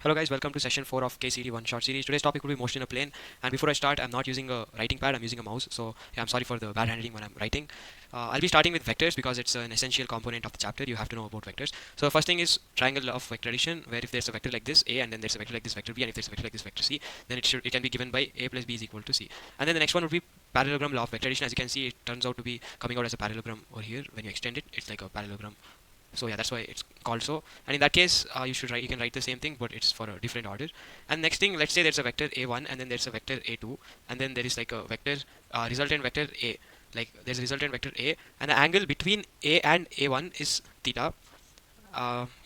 Hello guys, welcome to session 4 of KCET 1 short series. Today's topic will be motion in a plane, and before I start, I'm not using a writing pad, I'm using a mouse, so yeah, I'm sorry for the bad handling when I'm writing. I'll be starting with vectors because it's an essential component of the chapter. You have to know about vectors. So the first thing is triangle of vector addition, where if there's a vector like this A and then there's a vector like this vector B, and if there's a vector like this vector C, then it can be given by A plus B is equal to C. And then the next one would be parallelogram law of vector addition. As you can see, it turns out to be coming out as a parallelogram over here. When you extend it, it's like a parallelogram, so yeah, that's why it's called so. And in that case, you can write the same thing, but it's for a different order. And next thing, let's say there's a vector a1 and then there's a vector a2, and then there is like a vector resultant vector a. Like there's a resultant vector a, and the angle between a and a1 is theta.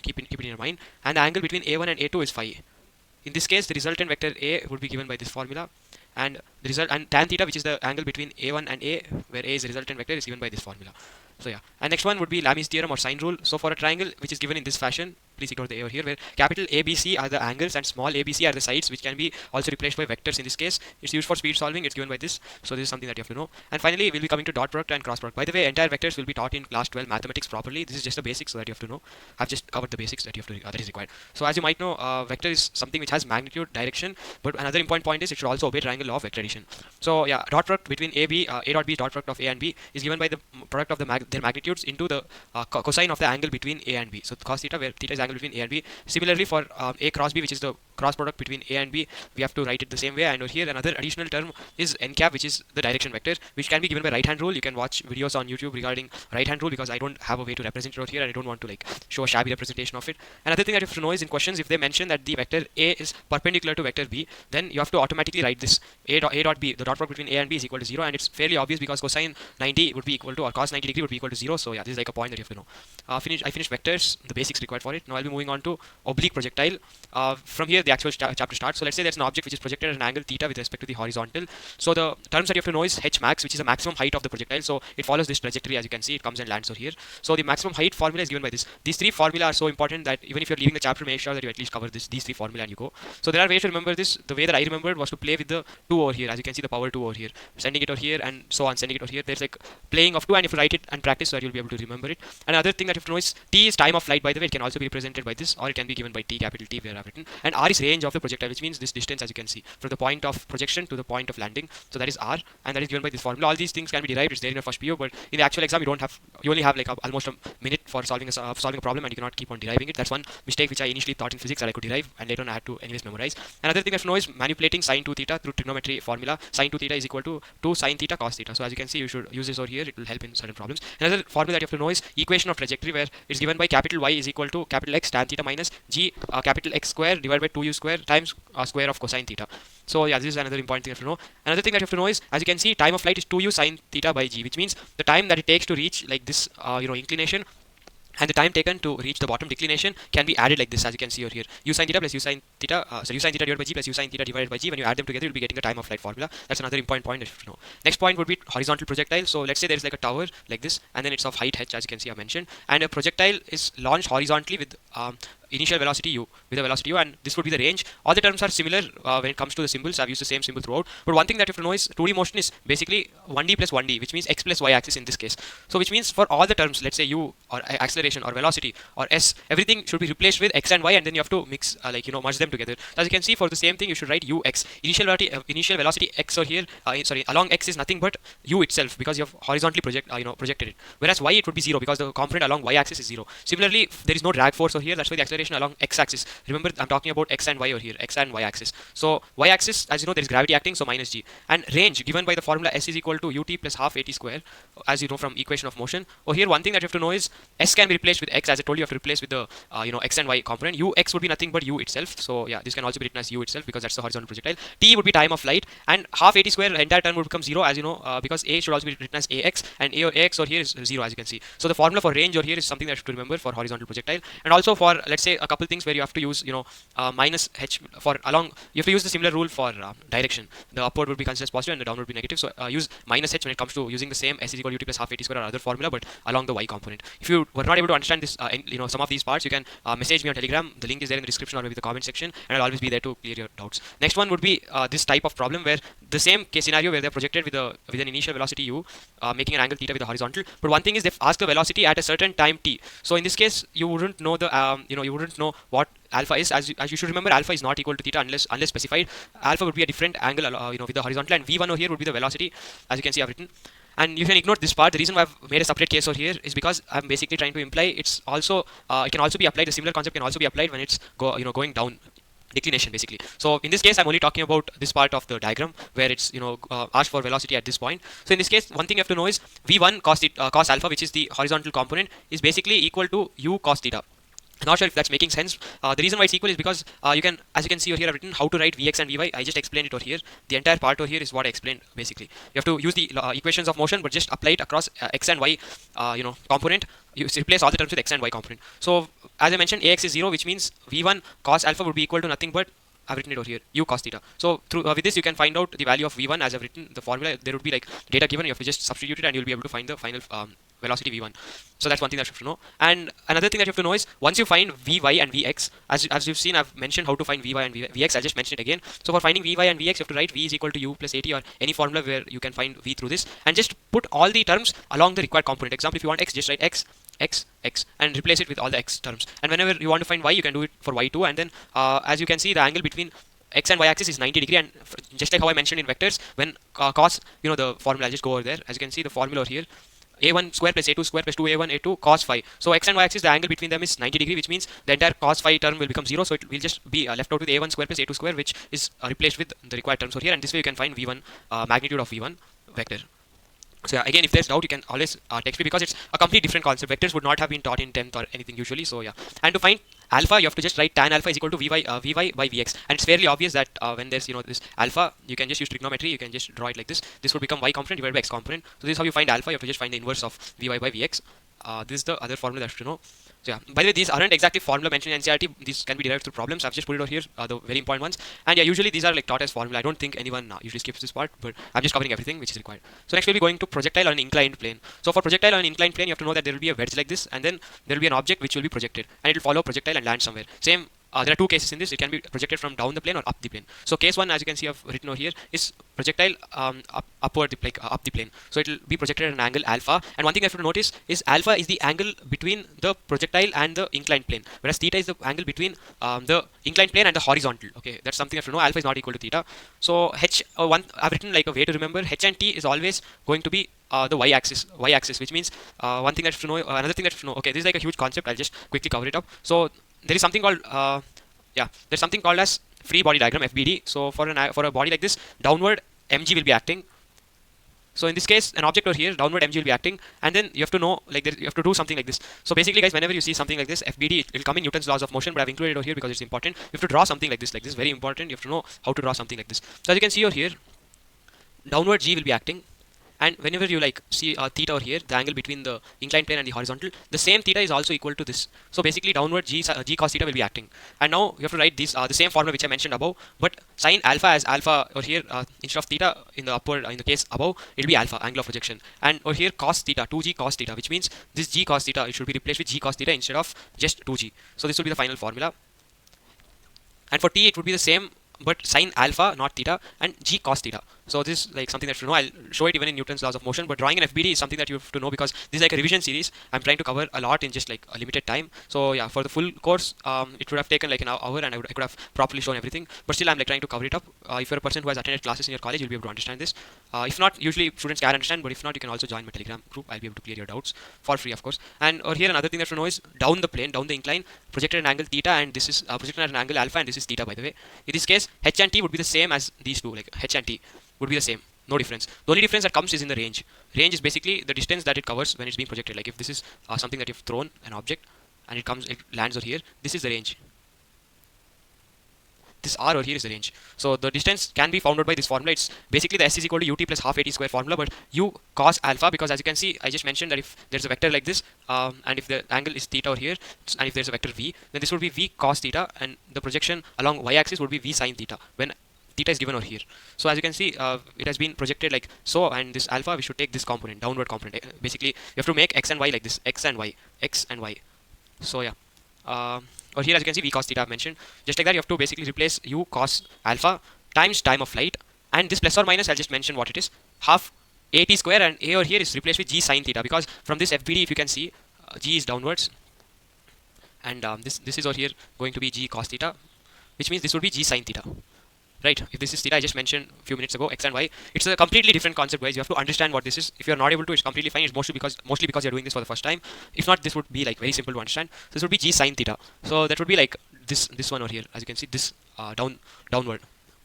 Keep it in your mind. And the angle between a1 and a2 is phi. In this case, the resultant vector a would be given by this formula, and the result and tan theta, which is the angle between a1 and a, where a is the resultant vector, is given by this formula. So yeah, and next one would be Lami's theorem or sine rule. So for a triangle which is given in this fashion, please ignore the a over here, where capital ABC are the angles and small ABC are the sides, which can be also replaced by vectors. In this case, it's used for speed solving. It's given by this. So this is something that you have to know. And finally, we'll be coming to dot product and cross product. By the way, entire vectors will be taught in class 12 mathematics properly. This is just a basic, so that you have to know. I've just covered the basics that you have to that is required. So as you might know, vector is something which has magnitude, direction, but another important point is it should also obey triangle law of vector addition. So yeah, dot product between a dot b dot product of a and b is given by the product of their magnitudes into the cosine of the angle between a and b. So cos theta, where theta is angle between a and b. Similarly for a cross b, which is the cross product between a and b, we have to write it the same way. And here another additional term is n cap, which is the direction vector, which can be given by right hand rule. You can watch videos on YouTube regarding right hand rule, because I don't have a way to represent it out here and I don't want to like show a shabby representation of it. Another thing that you have to know is in questions, if they mention that the vector a is perpendicular to vector b, then you have to automatically write this a dot b, the dot product between a and b, is equal to 0, and it's fairly obvious because cosine 90 would be equal to, or cos 90 degree would be equal to 0. So yeah, this is like a point that you have to know. I finished vectors, the basics required for it. Now I'll be moving on to oblique projectile. From here the actual chapter starts. So let's say there's an object which is projected at an angle theta with respect to the horizontal. So the terms that you have to know is h max, which is the maximum height of the projectile. So it follows this trajectory. As you can see, it comes and lands over here. So the maximum height formula is given by this. These three formula are so important that even if you're leaving the chapter, make sure that you at least cover these three formula and you go. So there are ways to remember this. The way that I remembered was to play with the 2 over here. As you can see, the power 2 over here, sending it over here and so on, sending it over here. There's like playing of 2, and if you write it and practice, so that you'll be able to remember it. Another thing that you have to know is t is time of flight. By the way, it can also be represented by this, or it can be given by t, capital T, where I've written. And r is range of the projectile, which means this distance, as you can see, from the point of projection to the point of landing. So that is r, and that is given by this formula. All these things can be derived. It's there in your first PO, but in the actual exam, you only have like almost a minute for solving a problem, and you cannot keep on deriving it. That's one mistake which I initially thought in physics that I could derive, and later on I had to anyways memorize. Another thing that you know is manipulating sine 2 theta through trigonometry formula. Sine 2 theta is equal to 2 sine theta cos theta. So as you can see, you should use this over here. It will help in certain problems. Another formula that you have to know is equation of trajectory, where it's given by capital Y is equal to capital X tan theta minus G capital X square divided by 2u square times square of cosine theta. So yeah, this is another important thing you have to know. Another thing that you have to know is, as you can see, time of flight is 2u sine theta by G, which means the time that it takes to reach like this inclination, and the time taken to reach the bottom declination can be added like this, as you can see over here. U sine theta plus u sine theta, u sine theta divided by G plus u sine theta divided by G. When you add them together, you'll be getting a time of flight formula. That's another important point that you have to know. Next point would be horizontal projectile. So let's say there is like a tower like this, and then it's of height h, as you can see I mentioned, and a projectile is launched horizontally with initial velocity u, and this would be the range. All the terms are similar when it comes to the symbols. I've used the same symbol throughout, but one thing that you have to know is 2D motion is basically 1D plus 1D, which means x plus y axis in this case. So which means for all the terms, let's say u or acceleration or velocity or s, everything should be replaced with x and y, and then you have to mix merge them together. So as you can see, for the same thing you should write ux. Initial velocity x over here, along x is nothing but u itself, because you have horizontally projected it, whereas y it would be 0 because the component along y axis is 0. Similarly, there is no drag force over here. That's why the acceleration along x-axis. Remember, I'm talking about x and y over here, x and y-axis. So y-axis, as you know, there is gravity acting, so minus g. And range given by the formula s is equal to ut plus half at square, as you know from equation of motion. Over here, one thing that you have to know is s can be replaced with x. As I told you, you have to replace with the x and y component. Ux would be nothing but u itself. So yeah, this can also be written as u itself because that's the horizontal projectile. T would be time of flight, and half at square, the entire term would become 0, as you know, because a should also be written as ax, and ax over here is 0, as you can see. So the formula for range over here is something that you have to remember for horizontal projectile. And also for, let's say, a couple things where you have to use minus h for along. You have to use the similar rule for direction. The upward would be considered as positive and the downward would be negative. So use minus h when it comes to using the same s is equal to ut plus half at square or other formula, but along the y component. If you were not able to understand this, some of these parts, you can message me on Telegram. The link is there in the description or maybe the comment section, and I'll always be there to clear your doubts. Next one would be this type of problem where the same case scenario where they're projected with an initial velocity u, making an angle theta with a horizontal. But one thing is they've asked the velocity at a certain time t. So in this case, you wouldn't know the you wouldn't know what alpha is. As you should remember, alpha is not equal to theta unless specified. Alpha would be a different angle, with the horizontal, and v1 over here would be the velocity, as you can see I've written. And you can ignore this part. The reason why I've made a separate case over here is because I'm basically trying to imply it's also it can also be applied. The similar concept can also be applied when it's going down declination basically. So in this case I'm only talking about this part of the diagram where it's asked for velocity at this point. So in this case one thing you have to know is v1 cos alpha, which is the horizontal component, is basically equal to u cos theta. I'm not sure if that's making sense. The reason why it's equal is because as you can see over here I've written how to write vx and vy. I just explained it over here. The entire part over here is what I explained basically. You have to use the equations of motion but just apply it across x and y component. You replace all the terms with x and y component. So as I mentioned, ax is 0, which means v1 cos alpha would be equal to nothing but, I've written it over here, u cos theta. So through with this you can find out the value of v1 as I've written the formula. There would be like data given, you have to just substitute it and you'll be able to find the final velocity v1. So that's one thing that you have to know. And another thing that you have to know is once you find vy and vx, as you've seen I've mentioned how to find vy and vx. I'll just mention it again. So for finding vy and vx you have to write v is equal to u plus at, or any formula where you can find v through this, and just put all the terms along the required component. Example, if you want x, just write x and replace it with all the x terms. And whenever you want to find y, you can do it for y too. And then as you can see, the angle between x and y axis is 90 degree, and just like how I mentioned in vectors, when cos, the formula, I'll just go over there. As you can see the formula over here, a1 square plus a2 square plus 2a1 a2 cos phi. So x and y axis, the angle between them is 90 degree, which means the entire cos phi term will become 0. So it will just be left out with a1 square plus a2 square, which is replaced with the required terms over here. And this way you can find v1 magnitude of v1 vector. So yeah, again, if there's doubt, you can always text me, because it's a complete different concept. Vectors would not have been taught in 10th or anything usually. So yeah, and to find alpha, you have to just write tan alpha is equal to vy by vx, and it's fairly obvious that when there's this alpha, you can just use trigonometry. You can just draw it like this. This would become y component divided by x component. So this is how you find alpha. You have to just find the inverse of vy by vx. This is the other formula that you have to know. So yeah, by the way, these aren't exactly formula mentioned in NCERT. These can be derived through problems. I've just put it over here, the very important ones. And yeah, usually these are like taught as formula. I don't think anyone usually skips this part, but I'm just covering everything which is required. So next we'll be going to projectile on an inclined plane. So for projectile on an inclined plane, you have to know that there will be a wedge like this, and then there will be an object which will be projected, and it will follow projectile and land somewhere. Same. There are two cases in this. It can be projected from down the plane or up the plane. So case 1, as you can see I've written over here, is projectile upward, like up the plane. So it will be projected at an angle alpha. And one thing I have to notice is alpha is the angle between the projectile and the inclined plane, whereas theta is the angle between the inclined plane and the horizontal. Okay, that's something I have to know. Alpha is not equal to theta. So I've written like a way to remember, h and t is always going to be the y-axis, which means one thing that you have to know, another thing that you have to know. Okay, this is like a huge concept. I'll just quickly cover it up. So there is something called there's something called as free body diagram, FBD. So for a body like this, downward mg will be acting. So in this case, an object over here, downward mg will be acting, and then you have to know, like, you have to do something like this. So basically, guys, whenever you see something like this, FBD, it will come in Newton's laws of motion, but I've included it over here because it's important. You have to draw something like this, very important. You have to know how to draw something like this. So as you can see over here, downward g will be acting. And whenever you see theta over here, the angle between the inclined plane and the horizontal, the same theta is also equal to this. So basically downward g cos theta will be acting. And now you have to write this the same formula which I mentioned above, but sin alpha as alpha over here instead of theta in the upward, in the case above, it will be alpha, angle of projection. And over here cos theta, 2g cos theta, which means this g cos theta, it should be replaced with g cos theta instead of just 2g. So this will be the final formula. And for t it would be the same, but sin alpha, not theta, and g cos theta. So this is like something that you know. I'll show it even in Newton's laws of motion, but drawing an FBD is something that you have to know because this is like a revision series. I'm trying to cover a lot in just like a limited time. So yeah, for the full course, it would have taken like an hour, and I could have properly shown everything. But still, I'm like trying to cover it up. If you're a person who has attended classes in your college, you'll be able to understand this. If not, usually students can understand, but if not, you can also join my Telegram group. I'll be able to clear your doubts for free, of course. And over here, another thing that you know is down the plane, down the incline, projected an angle theta, and this is projected at an angle alpha, and this is theta, by the way. In this case, h and t would be the same as these two. Like h and t would be the same. No difference. The only difference that comes is in the range. Range is basically the distance that it covers when it's being projected. Like if this is something that you've thrown, an object, and it lands over here, this is the range. This r over here is the range. So the distance can be found out by this formula. It's basically the s is equal to ut plus half at square formula, but u cos alpha, because as you can see, I just mentioned that if there's a vector like this, and if the angle is theta over here, and if there's a vector v, then this would be v cos theta, and the projection along y-axis would be v sin theta, when theta is given over here. So as you can see, it has been projected like so, and this alpha, we should take this component, downward component. Basically, you have to make x and y like this, x and y. So yeah, or here as you can see, v cos theta I've mentioned. Just like that, you have to basically replace u cos alpha times time of flight, and this plus or minus, I'll just mention what it is, half at square, and a over here is replaced with g sin theta, because from this FBD, if you can see, g is downwards, and this is over here going to be g cos theta, which means this would be g sin theta. Right, if this is theta I just mentioned a few minutes ago, x and y, it's a completely different concept, guys. You have to understand what this is. If you're not able to, it's completely fine. It's mostly because you're doing this for the first time. If not, this would be like very simple to understand. So this would be g sin theta. So that would be like this one over here, as you can see, this downward,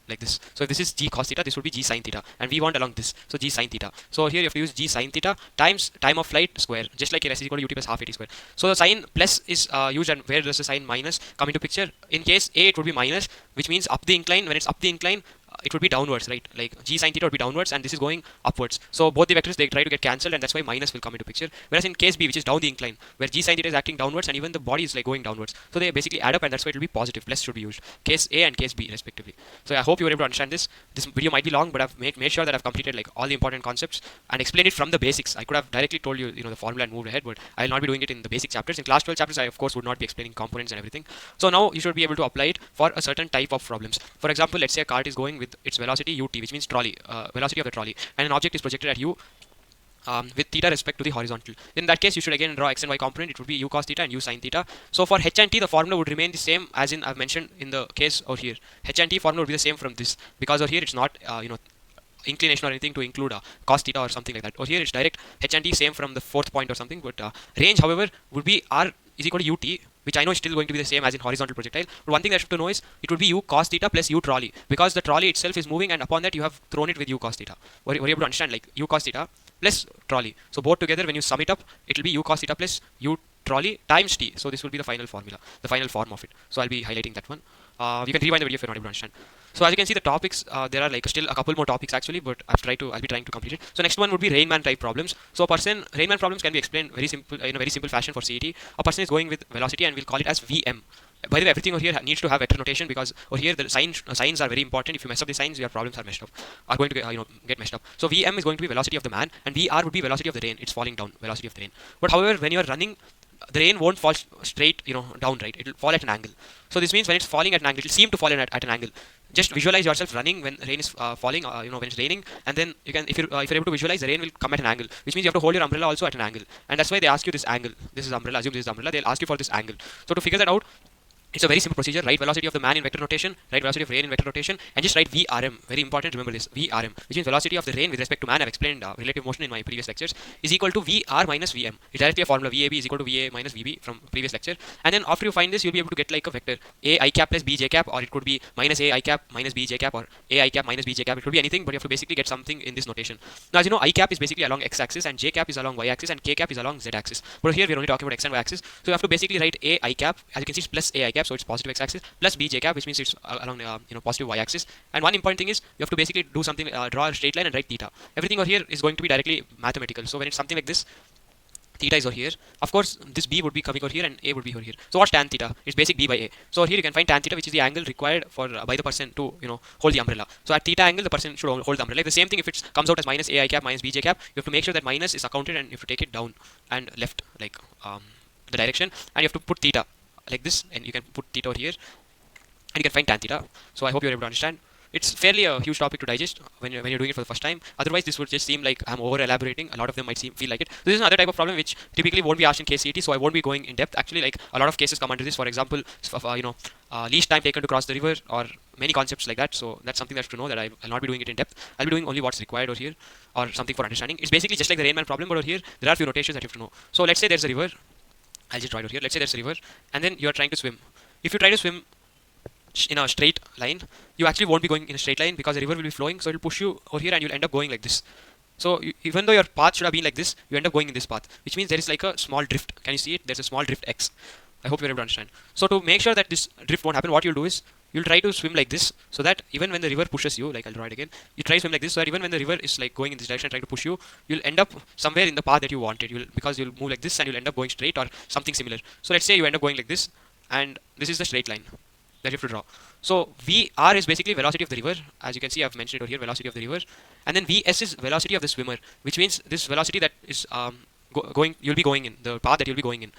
like this. So if this is g cos theta, this would be g sin theta, and we want along this, so g sin theta. So here you have to use g sin theta times time of flight square, just like s is equal to ut plus half at square. So the sign plus is used, and where does the sign minus come into picture? In case A, it would be minus, which means up the incline. When it's up the incline, it would be downwards, right? Like g sin theta would be downwards, and this is going upwards. So both the vectors, they try to get cancelled, and that's why minus will come into picture. Whereas in case B, which is down the incline, where g sin theta is acting downwards, and even the body is like going downwards, so they basically add up, and that's why it will be positive. Plus should be used. Case A and case B respectively. So I hope you were able to understand this. This video might be long, but I've made sure that I've completed like all the important concepts and explained it from the basics. I could have directly told you, the formula and moved ahead, but I will not be doing it in the basic chapters. In class 12 chapters, I of course would not be explaining components and everything. So now you should be able to apply it for a certain type of problems. For example, let's say a cart is going with its velocity ut, which means trolley, velocity of the trolley, and an object is projected at u with theta respect to the horizontal. In that case, you should again draw x and y component. It would be u cos theta and u sin theta. So for h and t, the formula would remain the same as in I've mentioned in the case over here. H and t formula would be the same from this, because over here it's not inclination or anything to include cos theta or something like that. Over here it's direct h and t same from the fourth point or something, but range, however, would be r is equal to ut, which I know is still going to be the same as in horizontal projectile. But one thing that you have to know is it would be u cos theta plus u trolley, because the trolley itself is moving, and upon that you have thrown it with u cos theta. Were you able to understand? Like u cos theta plus trolley. So both together, when you sum it up, it will be u cos theta plus u trolley times t. So this will be the final formula, the final form of it. So I'll be highlighting that one. You can rewind the video if you're not able to understand. So as you can see, the topics, there are like still a couple more topics actually, but I'll be trying to complete it. So next one would be Rainman type problems. So Rainman problems can be explained very simple, in a very simple fashion for CET. A person is going with velocity, and we'll call it as Vm. By the way, everything over here needs to have vector notation, because over here the signs are very important. If you mess up the signs, your problems are messed up, are going to get messed up. So Vm is going to be velocity of the man, and Vr would be velocity of the rain. It's falling down, velocity of the rain. But however, when you are running, the rain won't fall straight, down, right? It will fall at an angle. So this means when it's falling at an angle, it will seem to fall at an angle. Just visualize yourself running when rain is falling, when it's raining, and then you can, if you're able to visualize, the rain will come at an angle, which means you have to hold your umbrella also at an angle, and that's why they ask you this angle. This is umbrella. Assume this is umbrella. They'll ask you for this angle. So to figure that out, it's a very simple procedure. Write velocity of the man in vector notation, write velocity of rain in vector notation, and just write VRM. Very important, remember this. VRM, which means velocity of the rain with respect to man. I've explained relative motion in my previous lectures, is equal to VR minus VM. It's directly a formula. VAB is equal to VA minus VB from previous lecture. And then after you find this, you'll be able to get like a vector A I cap plus B J cap, or it could be minus A I cap minus B J cap, or A I cap minus B J cap. It could be anything, but you have to basically get something in this notation. Now, as you know, I cap is basically along x axis, and J cap is along y axis, and K cap is along z axis. But here we're only talking about x and y axis. So you have to basically write A I cap. As you can see, it's plus A I cap, so it's positive x axis, plus b j cap, which means it's along positive y axis. And one important thing is you have to basically do something, draw a straight line and write theta. Everything over here is going to be directly mathematical. So when it's something like this, theta is over here. Of course, this b would be coming over here, and a would be over here. So what's tan theta? It's basic b by a. So here you can find tan theta, which is the angle required for by the person to hold the umbrella. So at theta angle, the person should hold the umbrella. Like the same thing, if it comes out as minus a I cap minus b j cap, you have to make sure that minus is accounted, and you have to take it down and left, like the direction, and you have to put theta like this, and you can put theta over here, and you can find tan theta. So I hope you're able to understand. It's fairly a huge topic to digest when you're doing it for the first time. Otherwise, this would just seem like I'm over elaborating. A lot of them might feel like it. This is another type of problem which typically won't be asked in KCET, so I won't be going in depth. Actually, like a lot of cases come under this. For example, least time taken to cross the river, or many concepts like that. So that's something that's to know, that I'll not be doing it in depth. I'll be doing only what's required over here, or something for understanding. It's basically just like the Rainman problem, but over here there are a few notations that you have to know. So let's say there's a river. I'll just draw it over here. Let's say there's a river, and then you're trying to swim. If you try to swim in a straight line, you actually won't be going in a straight line, because the river will be flowing, so it will push you over here, and you'll end up going like this. So even though your path should have been like this, you end up going in this path, which means there is like a small drift. Can you see it? There's a small drift x. I hope you're able to understand. So to make sure that this drift won't happen, what you'll do is you'll try to swim like this, so that even when the river pushes you, like I'll draw it again, you try to swim like this, so that even when the river is like going in this direction trying to push you, you'll end up somewhere in the path that you wanted. Because you'll move like this, and you'll end up going straight or something similar. So let's say you end up going like this, and this is the straight line that you have to draw. So VR is basically velocity of the river. As you can see, I've mentioned it over here, velocity of the river. And then Vs is velocity of the swimmer, which means this velocity that is you'll be going in, the path that you'll be going in.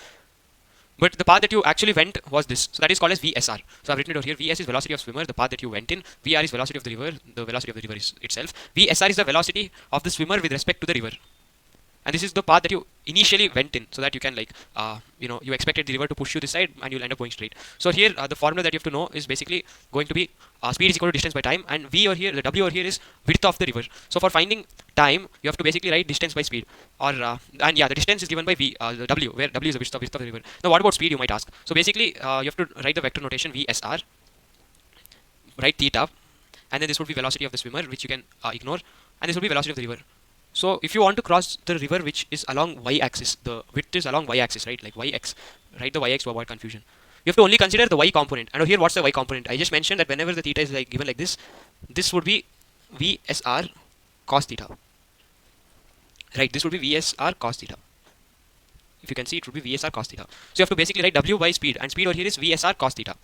But the path that you actually went was this. So that is called as VSR. So I've written it over here. Vs is velocity of swimmer, the path that you went in. VR is velocity of the river, the velocity of the river is itself. VSR is the velocity of the swimmer with respect to the river. and this is the path that you initially went in, so that you can like you expected the river to push you this side and you'll end up going straight. So here the formula that you have to know is basically going to be speed is equal to distance by time, and v over here, the w over here is width of the river. So for finding time you have to basically write distance by speed, or and yeah, the distance is given by v, the w, where w is the width of the river. Now what about speed, you might ask? So basically you have to write the vector notation vsr, write theta, and then this would be velocity of the swimmer, which you can ignore, and this will be velocity of the river. So if you want to cross the river which is along y-axis, the width is along y-axis, right? Like yx, write the yx to avoid confusion. You have to only consider the y component. And here, what's the y component? I just mentioned that whenever the theta is like given like this would be vsr cos theta. Right? This would be vsr cos theta. If you can see, it would be vsr cos theta. So you have to basically write w by speed, and speed over here is vsr cos theta.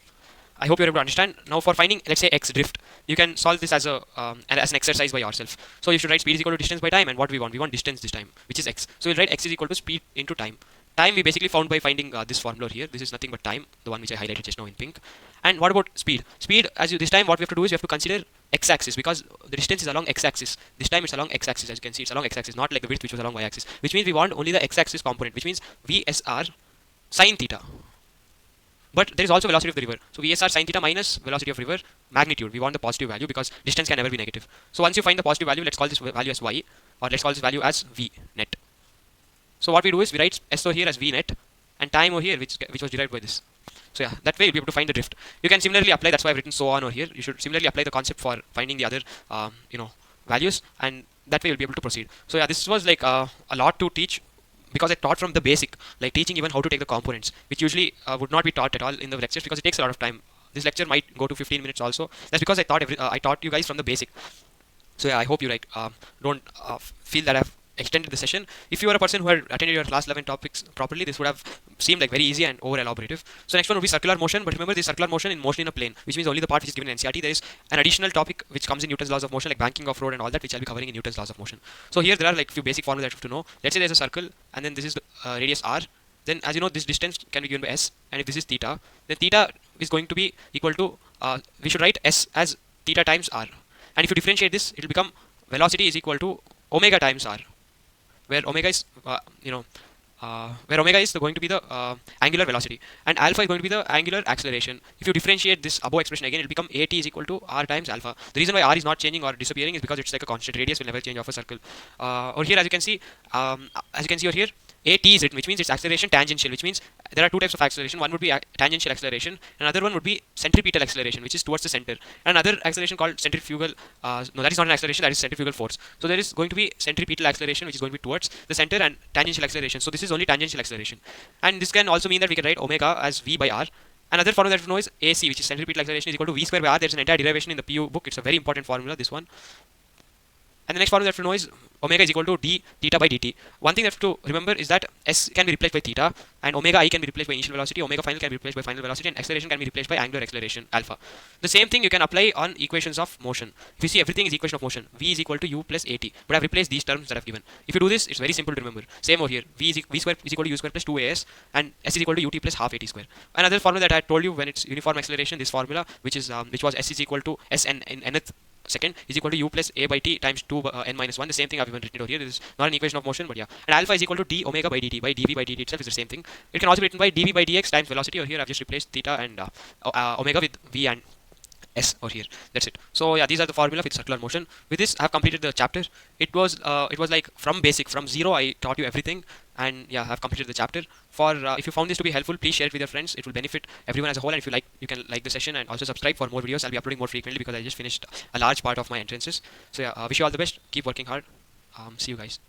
I hope you're able to understand. Now for finding, let's say, x drift, you can solve this as an exercise by yourself. So you should write speed is equal to distance by time, and what we want distance this time, which is x. So we'll write x is equal to speed into time. Time we basically found by finding this formula here. This is nothing but time, the one which I highlighted just now in pink. And what about speed? Speed, this time what we have to do is we have to consider x-axis, because the distance is along x-axis. This time it's along x-axis, as you can see, it's along x-axis, not like the width which was along y-axis. Which means we want only the x-axis component, which means vsr sine theta. But there is also velocity of the river. So vsr sine theta minus velocity of river magnitude. We want the positive value because distance can never be negative. So once you find the positive value, let's call this value as y, or let's call this value as v net. So what we do is we write s over here as v net, and time over here which was derived by this. So yeah, that way you'll be able to find the drift. You can similarly apply, that's why I've written so on over here. You should similarly apply the concept for finding the other values, and that way you'll be able to proceed. So yeah, this was like a lot to teach, because I taught from the basic, like teaching even how to take the components, which usually would not be taught at all in the lectures because it takes a lot of time. This lecture might go to 15 minutes also. That's because I taught you guys from the basic. So yeah, I hope you don't feel that I've extended the session. If you are a person who had attended your last 11 topics properly, this would have seemed like very easy and over elaborative. So next one would be circular motion, but remember this circular motion in a plane, which means only the part which is given in NCERT. There is an additional topic which comes in Newton's laws of motion, like banking off road and all that, which I'll be covering in Newton's laws of motion. So here there are like few basic formulas that you have to know. Let's say there's a circle, and then this is the radius r. Then as you know, this distance can be given by s, and if this is theta, then theta is going to be equal to we should write s as theta times r. And if you differentiate this, it will become velocity is equal to omega times r, where omega is going to be the angular velocity, and alpha is going to be the angular acceleration. If you differentiate this above expression again, it will become at is equal to r times alpha. The reason why r is not changing or disappearing is because it's like a constant. Radius will never change of a circle. Over here, as you can see over here, at is written, which means it's acceleration tangential, which means there are two types of acceleration. One would be tangential acceleration, another one would be centripetal acceleration, which is towards the center. And another acceleration called centrifugal, no, that is not an acceleration, that is centrifugal force. So there is going to be centripetal acceleration, which is going to be towards the center, and tangential acceleration. So this is only tangential acceleration. And this can also mean that we can write omega as v by r. Another formula that we know is AC, which is centripetal acceleration, is equal to v square by r. There's an entire derivation in the PU book. It's a very important formula, this one. And the next formula that we know is omega is equal to d theta by dt. One thing that you have to remember is that s can be replaced by theta, and omega I can be replaced by initial velocity, omega final can be replaced by final velocity, and acceleration can be replaced by angular acceleration alpha. The same thing you can apply on equations of motion. If you see, everything is equation of motion. V is equal to u plus at, but I've replaced these terms that I've given. If you do this, it's very simple to remember. Same over here. V square is equal to u square plus 2as, and s is equal to ut plus half at square. Another formula that I told you when it's uniform acceleration, this formula, which was s is equal to s n in nth second is equal to u plus a by t times 2 n minus 1. The same thing I've even written over here. This is not an equation of motion, but yeah. And alpha is equal to d omega by dt. By dv by dt itself is the same thing. It can also be written by dv by dx times velocity. Over here I've just replaced theta and omega with v and s over here. That's it. So yeah, these are the formula with circular motion. With this, I have completed the chapter. It was like from basic, from zero, I taught you everything, and yeah, I have completed the chapter. For if you found this to be helpful, please share it with your friends. It will benefit everyone as a whole. And if you like, you can like the session and also subscribe for more videos. I'll be uploading more frequently because I just finished a large part of my entrances. So yeah, wish you all the best. Keep working hard. See you guys.